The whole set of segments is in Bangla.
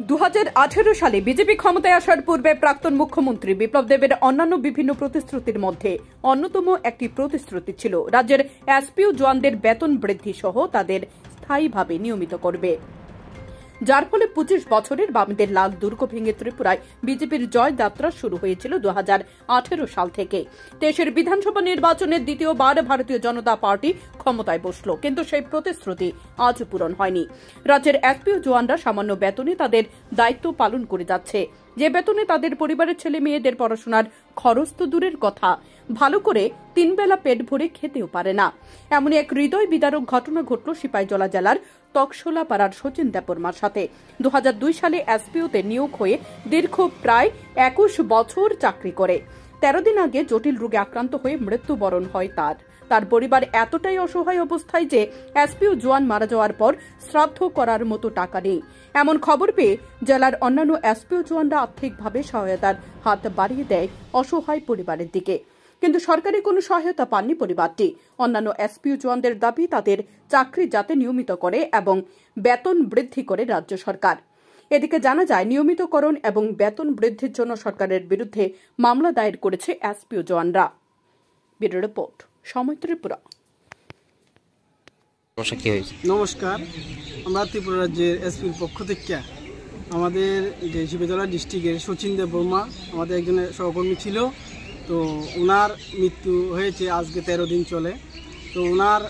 2018 সালে বিজেপি ক্ষমতায় আসার পূর্বে প্রাক্তন মুখ্যমন্ত্রী বিপ্লব দেবের অন্যান্য বিভিন্ন প্রতিশ্রুতির মধ্যে অন্যতম একটি প্রতিশ্রুতি ছিল রাজ্যের এসপিও জওয়ানদের বেতন বৃদ্ধি সহ তাদের স্থায়ীভাবে নিয়মিত করবে, যার ফলে 25 বছরের বামদের লাল দুর্গ ভেঙে ত্রিপুরায় বিজেপির জয় যাত্রা শুরু হয়েছিল 2018 সাল থেকে। দেশের বিধানসভা নির্বাচনের দ্বিতীয়বার ভারতীয় জনতা পার্টি ক্ষমতায় বসল, কিন্তু সেই প্রতিশ্রুতি আজ পূরণ হয়নি। রাজ্যের এসপিও জওয়ানরা সামান্য বেতনে তাদের দায়িত্ব পালন করে যাচ্ছে, যে বেতনে তাদের পরিবারের ছেলে মেয়েদের পড়াশোনার খরচ তো দূরের কথা, ভালো করে 3 বেলা পেট ভরে খেতেও পারে না। এমনই এক হৃদয় বিদারক ঘটনা ঘটল সিপাহীজলা জেলার তকশোলা পাড়ার শচীন দেববর্মার সাথে। 2002 সালে এসপিওতে নিয়োগ হয়ে দীর্ঘ প্রায় 21 বছর চাকরি করে 13 দিন আগে জটিল রোগে আক্রান্ত হয়ে মৃত্যুবরণ হয় তার পরিবার এতটাই অসহায় অবস্থায় যে এসপিও জওয়ান মারা যাওয়ার পর শ্রাদ্ধ করার মতো টাকা নেই। এমন খবর পেয়ে জেলার অন্যান্য এসপিও জওয়ানরা আর্থিকভাবে সহায়তার হাত বাড়িয়ে দেয় অসহায় পরিবারের দিকে, কিন্তু সরকারি কোনো সহায়তা পাননি পরিবারটি। অন্যান্য এসপিও জওয়ানদের দাবি তাদের চাকরি যাতে নিয়মিত করে এবং বেতন বৃদ্ধি করে রাজ্য সরকার। এদিকে জানা যায়, নিয়মিতকরণ এবং বেতন বৃদ্ধির জন্য সরকারের বিরুদ্ধে মামলা দায়ের করেছে এসপিও জওয়ানরা। ব্যুরো রিপোর্ট, সময় ত্রিপুরা। নমস্কার, আমরা ত্রিপুরা রাজ্যের এসপির পক্ষ থেকে আমাদের যে সিপাহীজলা ডিস্ট্রিক্টের শচীন দেববর্মা আমাদের একজন সহকর্মী ছিল, তো ওনার মৃত্যু হয়েছে আজকে 13 দিন চলে। তো ওনার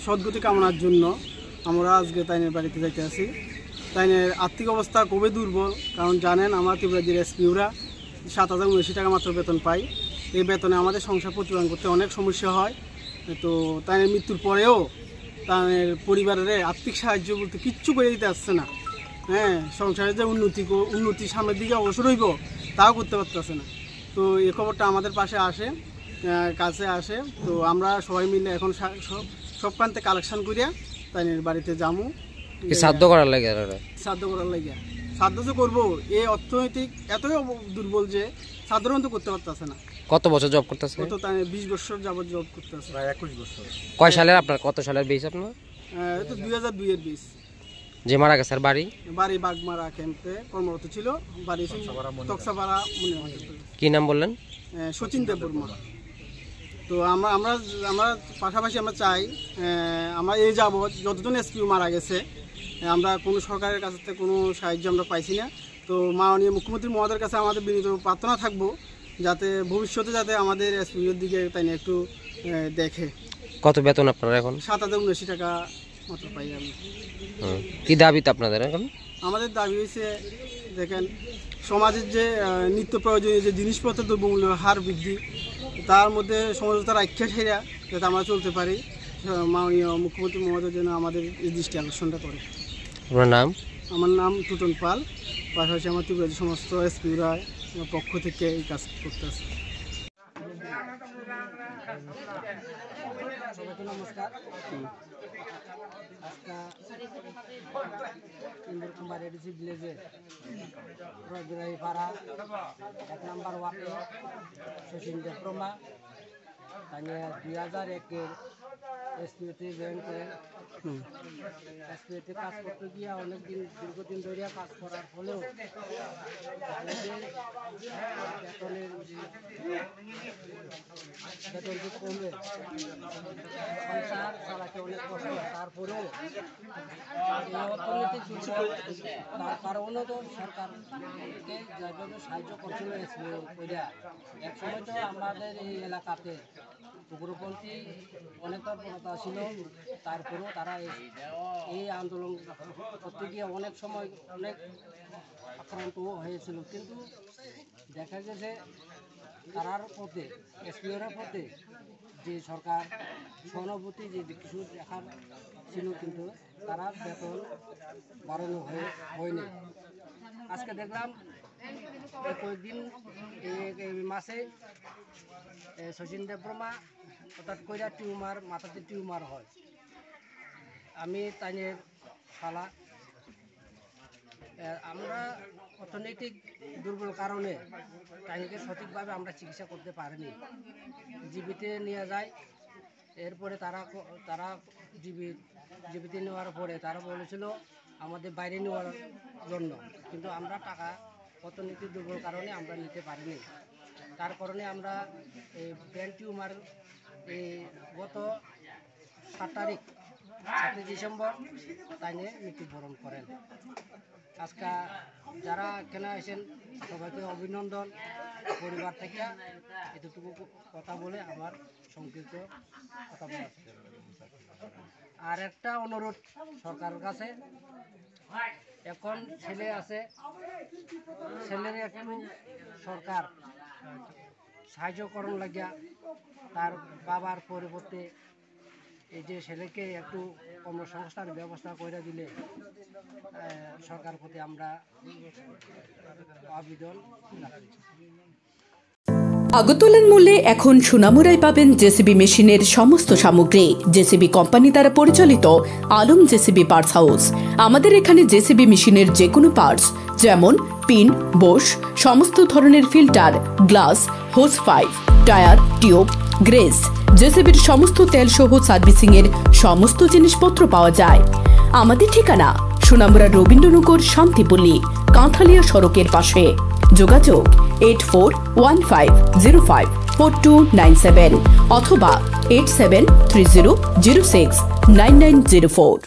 সদ্গতি কামনার জন্য আমরা আজকে তাইনের বাড়িতে যাইতে আসি। তাইনের আর্থিক অবস্থা খুবই দুর্বল, কারণ জানেন আমরা ত্রিপুরা রাজ্যের এসপিওরা 7,079 টাকা মাত্র বেতন পাই। এই বেতনে আমাদের সংসার প্রতিপালন করতে অনেক সমস্যা হয়। তো তাইনের মৃত্যুর পরেও তাদের পরিবারের আর্থিক সাহায্য বলতে কিচ্ছু করে দিতে আসছে না। সংসারের যে উন্নতি সামনের দিকে অবসর হইব তাও করতে পারতেছে না। তো এই খবরটা আমাদের কাছে আসে। তো আমরা সবাই মিলে এখন সব প্রান্তে কালেকশন করিয়া তাইনের বাড়িতে যাবো শ্রাদ্ধ করার লাগে। শ্রাদ্ধ তো করবো, এই অর্থনৈতিক এতই দুর্বল যে সাধারণ তো করতে পারতেছে না। কত বছর জব করতেছে? কত 20 বছর যাবত জব করতেছে, প্রায় 21 বছর। কয় সালের আপনার, কত সালের বেশ আপনার? তো 2002 এর বেশ। যে মারা গেছে বাড়ি বাগমারা ক্যাম্পে কর্মরত ছিল, বাড়ি তকসাপাড়া মনে হয়। কি নাম বললেন? শচীন দেববর্মা। তো আমরা পাশাপাশি আমরা চাই, আমরা এই যাবৎ যতজন এসপিও মারা গেছে আমরা কোনো সরকারের কাছ থেকে কোনো সাহায্য আমরা পাইছি না। তো মাননীয় মুখ্যমন্ত্রী মহোদয়ের কাছে আমাদের বিনীত প্রার্থনা থাকবো যাতে ভবিষ্যতে যাতে আমাদের এসপিওর দিকে তাই না একটু দেখে। কত বেতন আপনারা এখন? 7,079 টাকা মাত্র পাই আমি। কি দাবি আপনাদের এখন? আমাদের দাবি হয়েছে, দেখেন সমাজের যে নিত্য প্রয়োজনীয় যে জিনিসপত্রের দ্রব্যমূল্য হার বৃদ্ধি, তার মধ্যে সমঝোতা রাখা সেরা যাতে আমরা চলতে পারি। মাননীয় মুখ্যমন্ত্রী মহোদয় যেন আমাদের এই দৃষ্টি আকর্ষণটা করে। আপনার নাম? আমার নাম টুটন পাল। পাশাপাশি আমার ত্রিপুরার সমস্ত এসপিরা পক্ষ থেকে এই কাজ করতেছে। নমস্কার। পাড়া 1 নম্বর ওয়ার্ডে শচীন দেববর্মা 2001-এর এসপিওতে জয়েন করেন। এসপিওতে কাজ করতে গিয়ে দীর্ঘদিন ধরে কাজ করার ফলেও বেতনের বেতন কমে সংসার চালাতে অনেক কষ্ট। তারপরেও অর্থনৈতিক তার কারণেও তো সরকারকে যেভাবে সাহায্য করছিল এসপিও কইরা, একসময় তো আমাদের এই এলাকাতে উগ্রপন্থী অনেক তৎপরতা ছিল। তারপরেও তারা এই আন্দোলন করতে গিয়ে অনেক সময় অনেক আক্রান্ত হয়েছিল, কিন্তু দেখা গেছে তারার পথে এসপিওর পথে যে সরকার সহানুভূতি যে কিছু দেখার ছিল, কিন্তু তারা বেতন বাড়ানো হয়নি। আজকে দেখলাম কয়েকদিন এই মাসে শচীন দেববর্মা হঠাৎ করে মাথাতে টিউমার হয়। আমি তাইনের শালা, আমরা অর্থনৈতিক দুর্বল কারণে তাইকে সঠিকভাবে আমরা চিকিৎসা করতে পারিনি। জীবিতে নিয়ে যায়, এরপরে তারা জীবিতে নেওয়ার পরে তারা বলেছিল আমাদের বাইরে নেওয়ার জন্য, কিন্তু আমরা টাকা অর্থনীতি দুর্বল কারণে আমরা নিতে পারিনি। তার কারণে আমরা এই ব্রেন টিউমার গত 7 তারিখ 7 ডিসেম্বর তাই নিয়ে মৃত্যুবরণ করেন। আজকে যারা এখানে আসেন সবাইকে অভিনন্দন। পরিবার থেকে এতটুকু কথা বলে আমার সংক্ষিপ্ত কথা বলা। আর একটা অনুরোধ সরকারের কাছে, এখন ছেলে আছে, ছেলের একটু সরকার সাহায্য করণ লাগিয়া তার বাবার পরিবর্তে এই যে ছেলেকে একটু কর্মসংস্থান ব্যবস্থা করে দিলে সরকার প্রতি আমরা আবেদন রাখছি। আগরতলার মূল্যে এখন সোনামুড়ায় পাবেন জেসিবি মেশিনের সমস্ত সামগ্রী। জেসিবি কোম্পানি দ্বারা পরিচালিত আলম জেসিবি পার্টস হাউস। আমাদের এখানে জেসিবি মেশিনের যে কোনো পার্টস যেমন পিন, বোশ, সমস্ত ধরনের filter, glass, hose pipe, tyre, tube, grease, জেসিবির সমস্ত তেল সহ সার্ভিসিং এর সমস্ত জিনিসপত্র পাওয়া যায়। আমাদের ঠিকানা সোনামুড়া রবীন্দ্রনগর শান্তিপল্লী, কাঁঠালিয়া সড়কের পাশে। যোগাযোগ 8415054297 অথবা 8730069904।